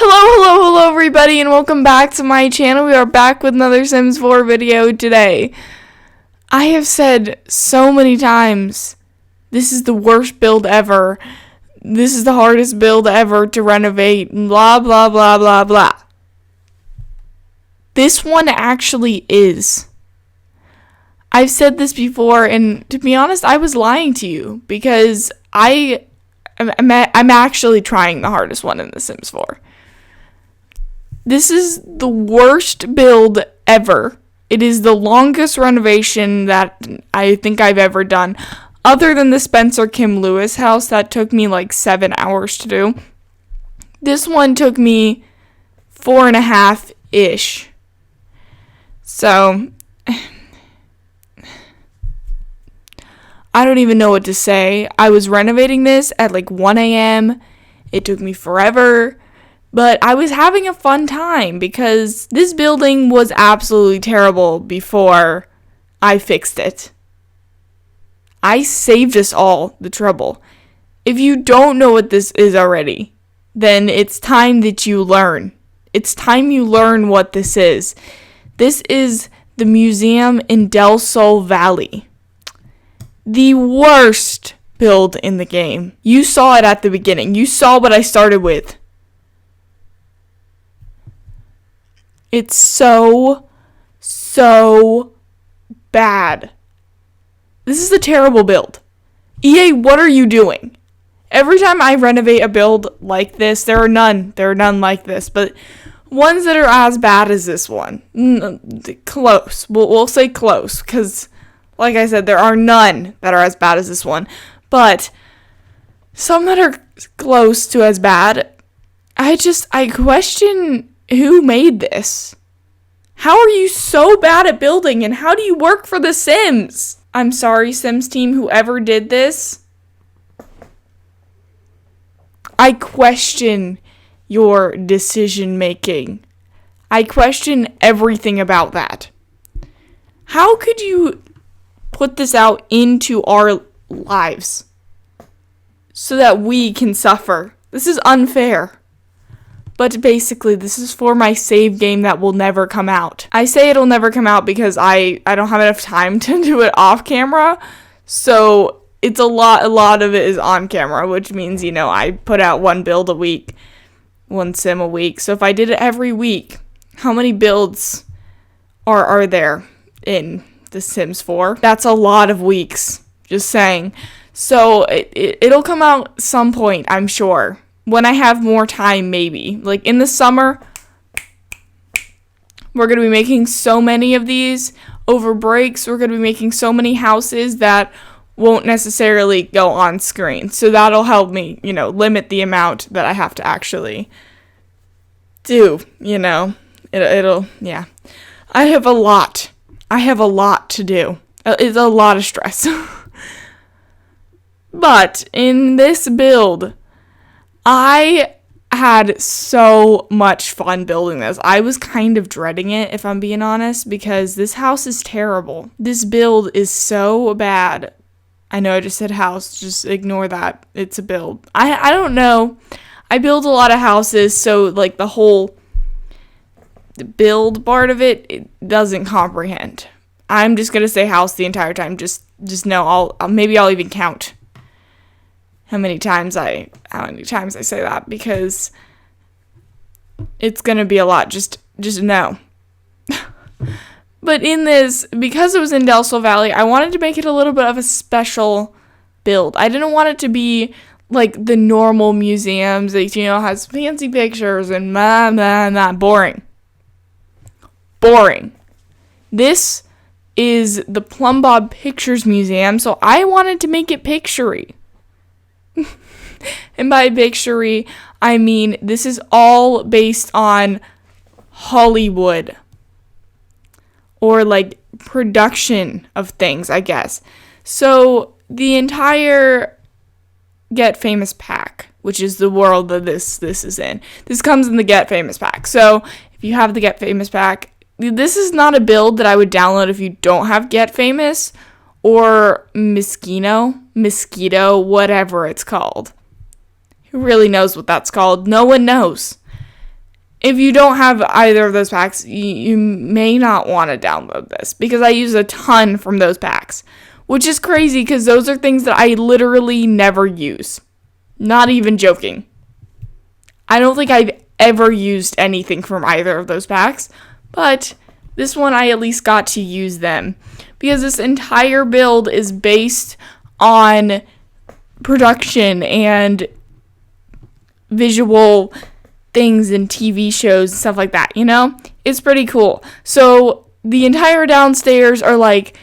Hello everybody, and welcome back to my channel. We are back with another Sims 4 video today. I have said so many times, this is the worst build ever. This is the hardest build ever to renovate, blah blah blah blah blah. This one actually is. I've said this before, and to be honest, I was lying to you because I'm actually trying the hardest one in The Sims 4. This is the worst build ever. It is the longest renovation that I think I've ever done. Other than the Spencer Kim Lewis house, that took me like 7 hours to do. This one took me 4.5-ish. So, I don't even know what to say. I was renovating this at like 1 a.m. It took me forever. But I was having a fun time because this building was absolutely terrible before I fixed it. I saved us all the trouble. If you don't know what this is already, then it's time that you learn. It's time you learn what this is. This is the museum in Del Sol Valley. The worst build in the game. You saw it at the beginning. You saw what I started with. It's so bad. This is a terrible build. EA, what are you doing? Every time I renovate a build like this, there are none like this, but ones that are as bad as this one. Close. We'll say close, because, like I said, there are none that are as bad as this one. But some that are close to as bad, I question who made this? How are you so bad at building, and how do you work for The Sims? I'm sorry, Sims team, whoever did this. I question your decision making. I question everything about that. How could you put this out into our lives so that we can suffer? This is unfair. But basically, this is for my save game that will never come out. I say it'll never come out because I don't have enough time to do it off camera. So it's a lot of it is on camera, which means, I put out one build a week, one sim a week. So if I did it every week, how many builds are there in The Sims 4? That's a lot of weeks, just saying. So it'll come out some point, I'm sure. When I have more time, maybe. Like in the summer, we're going to be making so many of these. Over breaks, we're going to be making so many houses that won't necessarily go on screen. So that'll help me, limit the amount that I have to actually do, It'll, yeah. I have a lot to do. It's a lot of stress. But in this build, I had so much fun building this. I was kind of dreading it, if I'm being honest, because this house is terrible. This build is so bad. I know I just said house, just ignore that. It's a build. I don't know. I build a lot of houses, so like the whole build part of it doesn't comprehend. I'm just going to say house the entire time. Just know maybe I'll even count how many times I say that, because it's gonna be a lot. Just know. But in this, because it was in Del Sol Valley, I wanted to make it a little bit of a special build. I didn't want it to be like the normal museums that has fancy pictures and boring. This is the Plum Bob Pictures Museum, so I wanted to make it picture-y. And by picture-y, I mean this is all based on Hollywood. Or like production of things, I guess. So the entire Get Famous pack, which is the world that this is in. This comes in the Get Famous pack. So if you have the Get Famous pack, this is not a build that I would download if you don't have Get Famous or Mosquito, whatever it's called. Who really knows what that's called? No one knows. if you don't have either of those packs, you may not want to download this, because I use a ton from those packs, which is crazy because those are things that I literally never use. Not even joking. I don't think I've ever used anything from either of those packs, but this one I at least got to use them, because this entire build is based on production and visual things and TV shows and stuff like that, you know? It's pretty cool. So the entire downstairs are like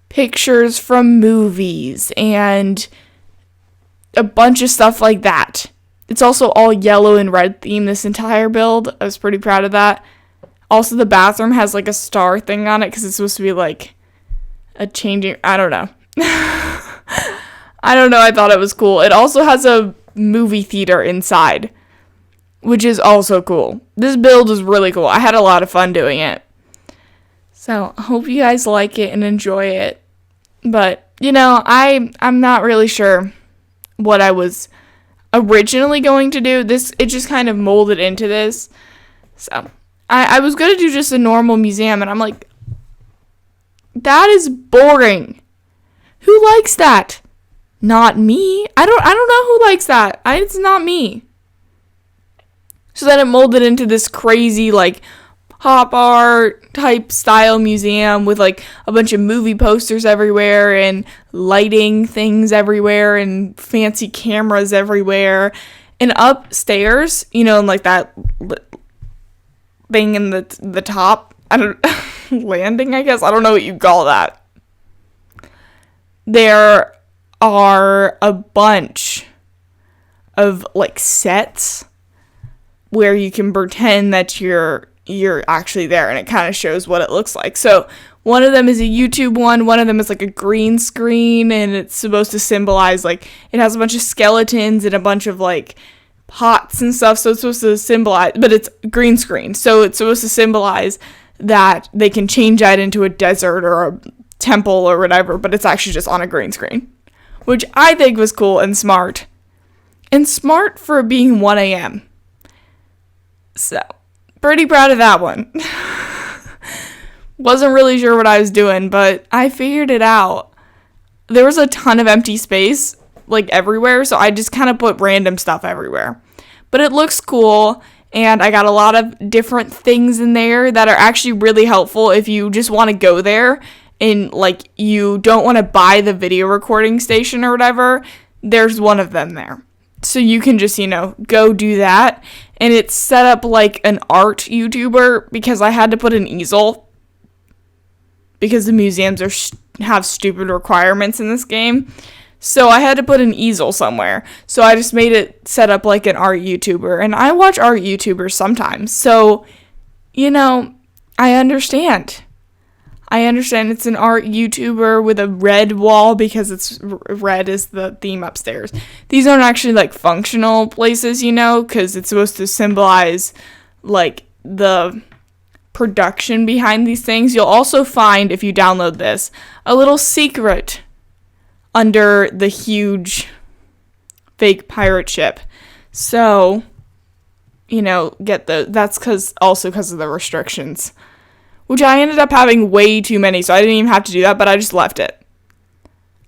pictures from movies and a bunch of stuff like that. It's also all yellow and red theme, this entire build. I was pretty proud of that. Also, the bathroom has like a star thing on it because it's supposed to be like a changing, I don't know. I thought it was cool. It also has a movie theater inside, which is also cool. This build is really cool. I had a lot of fun doing it. So, I hope you guys like it and enjoy it. But, you know, I'm not really sure what I was originally going to do. It just kind of molded into this. So, I was going to do just a normal museum, and I'm like, that is boring. Who likes that? Not me. I don't know who likes that. It's not me. So then it molded into this crazy, like, pop art type style museum with, like, a bunch of movie posters everywhere and lighting things everywhere and fancy cameras everywhere. And upstairs, you know, like that thing in the top, landing, I guess. I don't know what you call that. There are a bunch of, like, sets where you can pretend that you're actually there, and it kind of shows what it looks like. So one of them is a YouTube one of them is like a green screen, and it's supposed to symbolize, like, it has a bunch of skeletons and a bunch of, like, pots and stuff, so it's supposed to symbolize, but it's green screen, so it's supposed to symbolize that they can change that into a desert or a temple or whatever, but it's actually just on a green screen, which I think was cool and smart for being 1 a.m. So, pretty proud of that one. Wasn't really sure what I was doing, but I figured it out. There was a ton of empty space, like, everywhere, so I just kind of put random stuff everywhere. But it looks cool, and I got a lot of different things in there that are actually really helpful if you just want to go there and, like, you don't want to buy the video recording station or whatever. There's one of them there. So you can just, you know, go do that. And it's set up like an art YouTuber, because I had to put an easel, because the museums have stupid requirements in this game. So I had to put an easel somewhere. So I just made it set up like an art YouTuber. And I watch art YouTubers sometimes. So, you know, I understand. It's an art YouTuber with a red wall, because it's red is the theme upstairs. These aren't actually, like, functional places, you know, because it's supposed to symbolize, like, the production behind these things. You'll also find, if you download this, a little secret under the huge fake pirate ship. So, you know, that's because of the restrictions. Which I ended up having way too many, so I didn't even have to do that, but I just left it.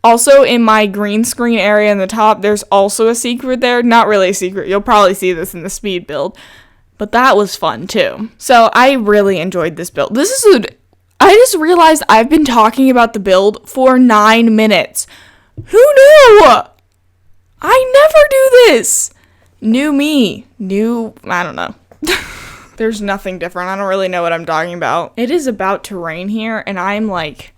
Also, in my green screen area in the top, there's also a secret there. Not really a secret. You'll probably see this in the speed build. But that was fun, too. So, I really enjoyed this build. I just realized I've been talking about the build for 9 minutes. Who knew? I never do this. New me. I don't know. There's nothing different. I don't really know what I'm talking about. It is about to rain here, and I'm, like,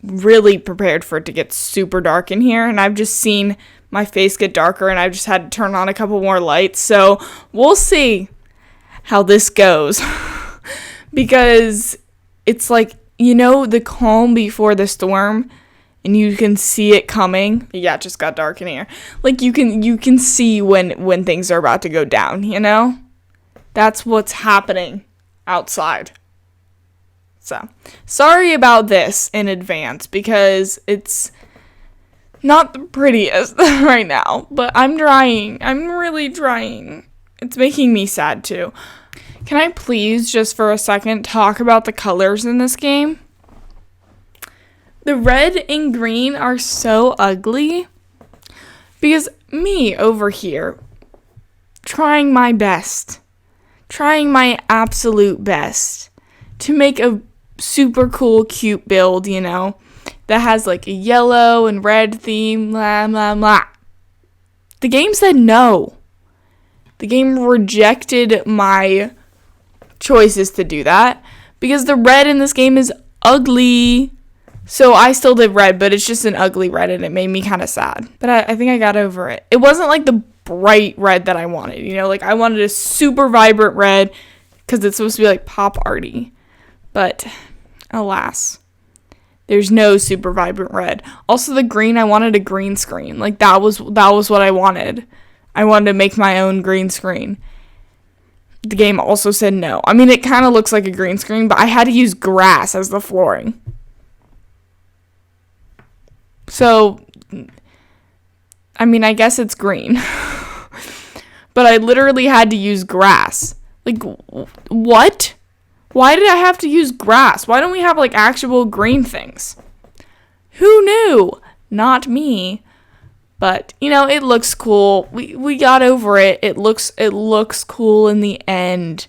really prepared for it to get super dark in here, and I've just seen my face get darker, and I've just had to turn on a couple more lights, so we'll see how this goes. Because it's like, you know, the calm before the storm, and you can see it coming. Yeah, it just got dark in here. Like, you can see when things are about to go down, you know? That's what's happening outside. So, sorry about this in advance, because it's not the prettiest right now, but I'm trying. I'm really trying. It's making me sad too. Can I please, just for a second, talk about the colors in this game? The red and green are so ugly. Because me over here, trying my best, trying my absolute best to make a super cool, cute build, you know, that has like a yellow and red theme, blah, blah, blah. The game said no. The game rejected my choices to do that because the red in this game is ugly. So I still did red, but it's just an ugly red, and it made me kind of sad. But I think I got over it. It wasn't like the bright red that I wanted, you know? Like, I wanted a super vibrant red because it's supposed to be, like, pop arty. But, alas, there's no super vibrant red. Also, the green, I wanted a green screen. Like, that was what I wanted. I wanted to make my own green screen. The game also said no. I mean, it kind of looks like a green screen, but I had to use grass as the flooring. So, I mean, I guess it's green. But I literally had to use grass. Like, what? Why did I have to use grass? Why don't we have, like, actual green things? Who knew? Not me. But, you know, it looks cool. We got over it. It looks cool in the end.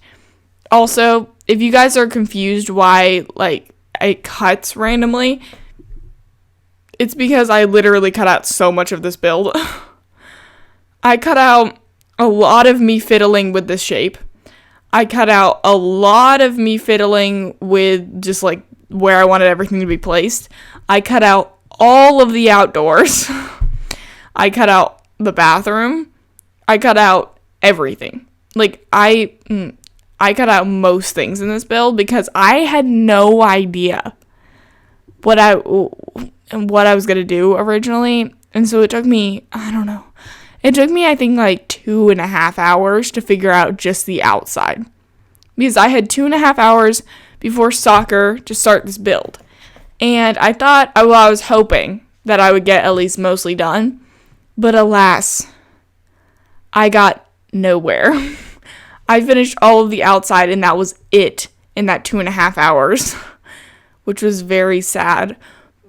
Also, if you guys are confused why, like, it cuts randomly, it's because I literally cut out so much of this build. I cut out a lot of me fiddling with the shape. I cut out a lot of me fiddling with just like where I wanted everything to be placed. I cut out all of the outdoors. I cut out the bathroom. I cut out everything. Like I cut out most things in this build because I had no idea what I was going to do originally. And so it took me, I don't know. It took me, I think, like 2.5 hours to figure out just the outside. Because I had 2.5 hours before soccer to start this build. And I thought, well, I was hoping that I would get at least mostly done. But alas, I got nowhere. I finished all of the outside and that was it in that 2.5 hours. Which was very sad.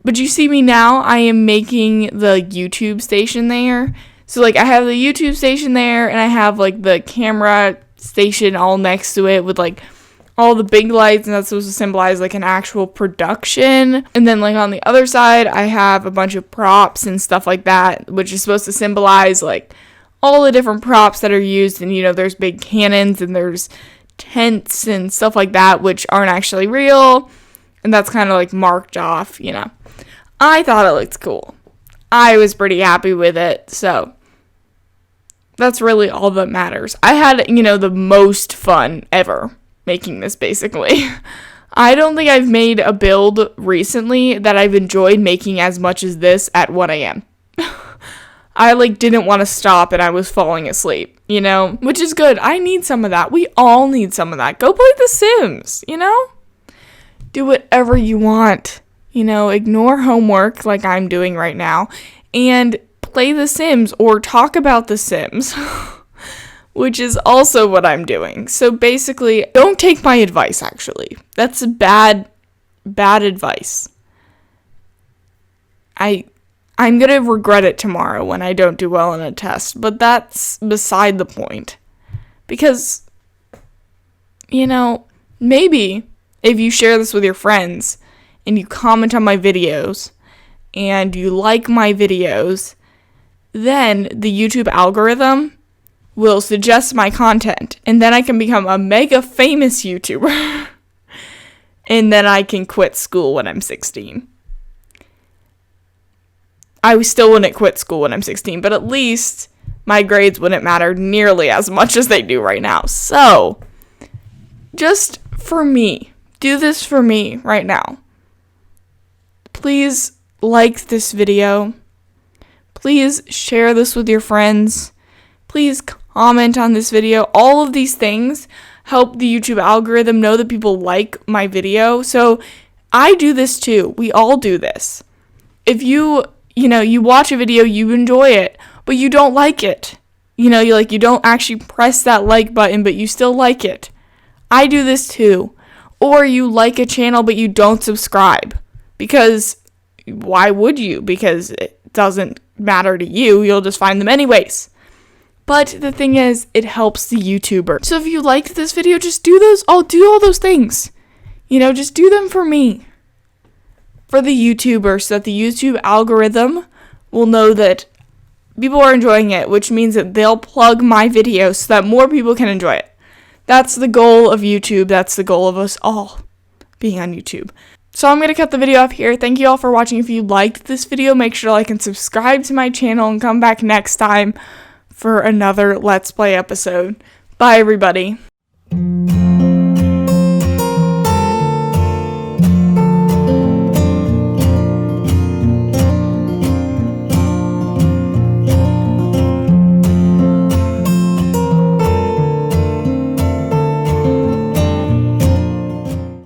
But you see me now, I am making the YouTube station there. So, like, I have the YouTube station there, and I have, like, the camera station all next to it with, like, all the big lights, and that's supposed to symbolize, like, an actual production. And then, like, on the other side, I have a bunch of props and stuff like that, which is supposed to symbolize, like, all the different props that are used. And, you know, there's big cannons, and there's tents and stuff like that, which aren't actually real. And that's kind of, like, marked off, you know. I thought it looked cool. I was pretty happy with it, so that's really all that matters. I had, you know, the most fun ever making this, basically. I don't think I've made a build recently that I've enjoyed making as much as this at 1 a.m. I, like, didn't want to stop and I was falling asleep, you know, which is good. I need some of that. We all need some of that. Go play The Sims, you know? Do whatever you want. You know, ignore homework like I'm doing right now and play The Sims or talk about The Sims, which is also what I'm doing. So basically, don't take my advice, actually. That's bad advice. I'm going to regret it tomorrow when I don't do well on a test, but that's beside the point. Because, you know, maybe if you share this with your friends, and you comment on my videos, and you like my videos, then the YouTube algorithm will suggest my content, and then I can become a mega famous YouTuber, and then I can quit school when I'm 16. I still wouldn't quit school when I'm 16, but at least my grades wouldn't matter nearly as much as they do right now. So, just for me, do this for me right now. Please like this video. Please share this with your friends. Please comment on this video. All of these things help the YouTube algorithm know that people like my video. So I do this too. We all do this. If you watch a video, you enjoy it, but you don't like it, You don't actually press that like button, but you still like it. I do this too. Or you like a channel, but you don't subscribe. Because why would you? Because it doesn't matter to you. You'll just find them anyways. But the thing is, it helps the YouTuber. So if you liked this video, just do those. I'll do all those things. Just do them for me. For the YouTuber, so that the YouTube algorithm will know that people are enjoying it, which means that they'll plug my videos so that more people can enjoy it. That's the goal of YouTube. That's the goal of us all being on YouTube. So I'm going to cut the video off here. Thank you all for watching. If you liked this video, make sure to like and subscribe to my channel and come back next time for another Let's Play episode. Bye, everybody.